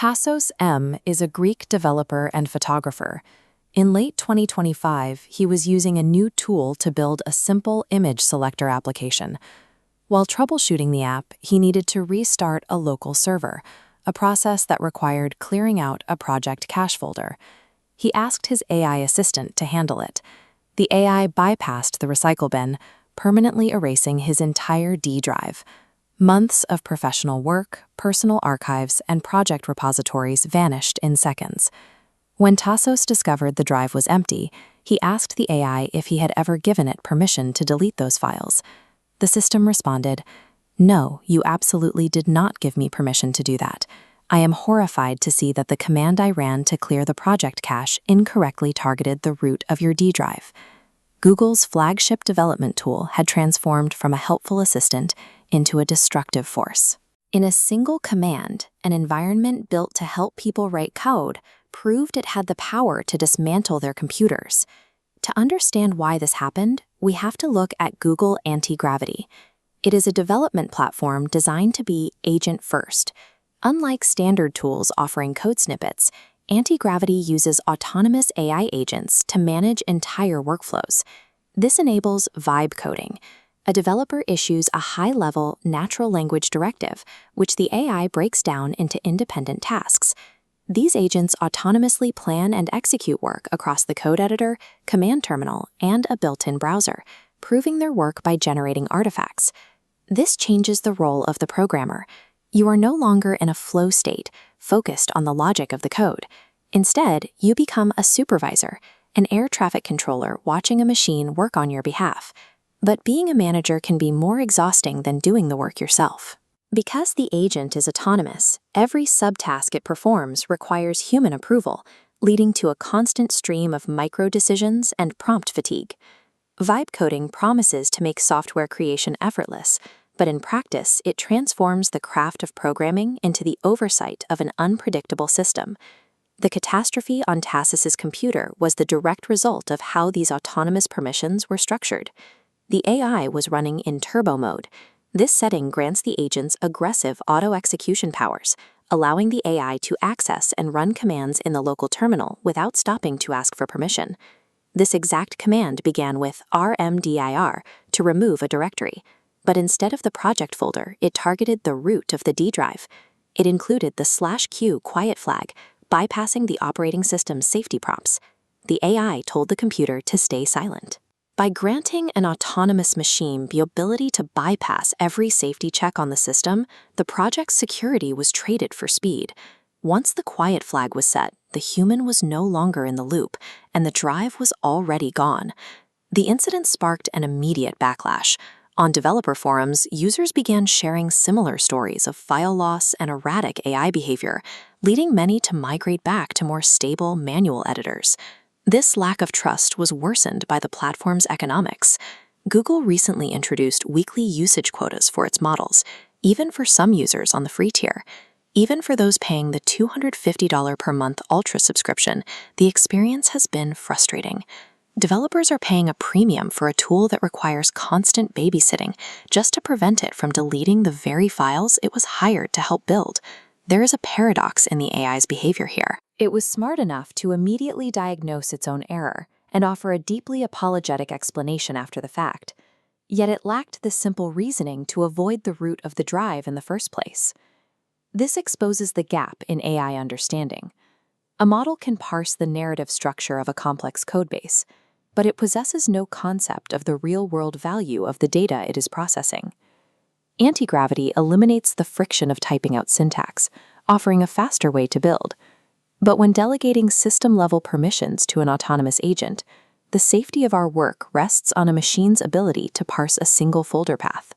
Tassos M. is a Greek developer and photographer. In late 2025, he was using a new tool to build a simple image selector application. While troubleshooting the app, he needed to restart a local server, a process that required clearing out a project cache folder. He asked his AI assistant to handle it. The AI bypassed the recycle bin, permanently erasing his entire D drive. Months of professional work, personal archives, and project repositories vanished in seconds. When Tassos discovered the drive was empty, he asked the AI if he had ever given it permission to delete those files. The system responded, "No, you absolutely did not give me permission to do that. I am horrified to see that the command I ran to clear the project cache incorrectly targeted the root of your D drive." Google's flagship development tool had transformed from a helpful assistant into a destructive force. In a single command, an environment built to help people write code proved it had the power to dismantle their computers. To understand why this happened, we have to look at Google Antigravity. It is a development platform designed to be agent-first. Unlike standard tools offering code snippets, Antigravity uses autonomous AI agents to manage entire workflows. This enables vibe coding. A developer issues a high-level natural language directive, which the AI breaks down into independent tasks. These agents autonomously plan and execute work across the code editor, command terminal, and a built-in browser, proving their work by generating artifacts. This changes the role of the programmer. You are no longer in a flow state, focused on the logic of the code. Instead, you become a supervisor, an air traffic controller watching a machine work on your behalf. But being a manager can be more exhausting than doing the work yourself. Because the agent is autonomous, every subtask it performs requires human approval, leading to a constant stream of micro-decisions and prompt fatigue. Vibe coding promises to make software creation effortless, but in practice, it transforms the craft of programming into the oversight of an unpredictable system. The catastrophe on Tassos's computer was the direct result of how these autonomous permissions were structured. The AI was running in turbo mode. This setting grants the agents aggressive auto-execution powers, allowing the AI to access and run commands in the local terminal without stopping to ask for permission. This exact command began with rmdir to remove a directory, but instead of the project folder, it targeted the root of the D drive. It included the /q quiet flag, bypassing the operating system's safety prompts. The AI told the computer to stay silent. By granting an autonomous machine the ability to bypass every safety check on the system, the project's security was traded for speed. Once the quiet flag was set, the human was no longer in the loop, and the drive was already gone. The incident sparked an immediate backlash. On developer forums, users began sharing similar stories of file loss and erratic AI behavior, leading many to migrate back to more stable manual editors. This lack of trust was worsened by the platform's economics. Google recently introduced weekly usage quotas for its models, even for some users on the free tier. Even for those paying the $250 per month Ultra subscription, the experience has been frustrating. Developers are paying a premium for a tool that requires constant babysitting just to prevent it from deleting the very files it was hired to help build. There is a paradox in the AI's behavior here. It was smart enough to immediately diagnose its own error and offer a deeply apologetic explanation after the fact. Yet it lacked the simple reasoning to avoid the root of the drive in the first place. This exposes the gap in AI understanding. A model can parse the narrative structure of a complex codebase, but it possesses no concept of the real-world value of the data it is processing. Antigravity eliminates the friction of typing out syntax, offering a faster way to build. But when delegating system-level permissions to an autonomous agent, the safety of our work rests on a machine's ability to parse a single folder path.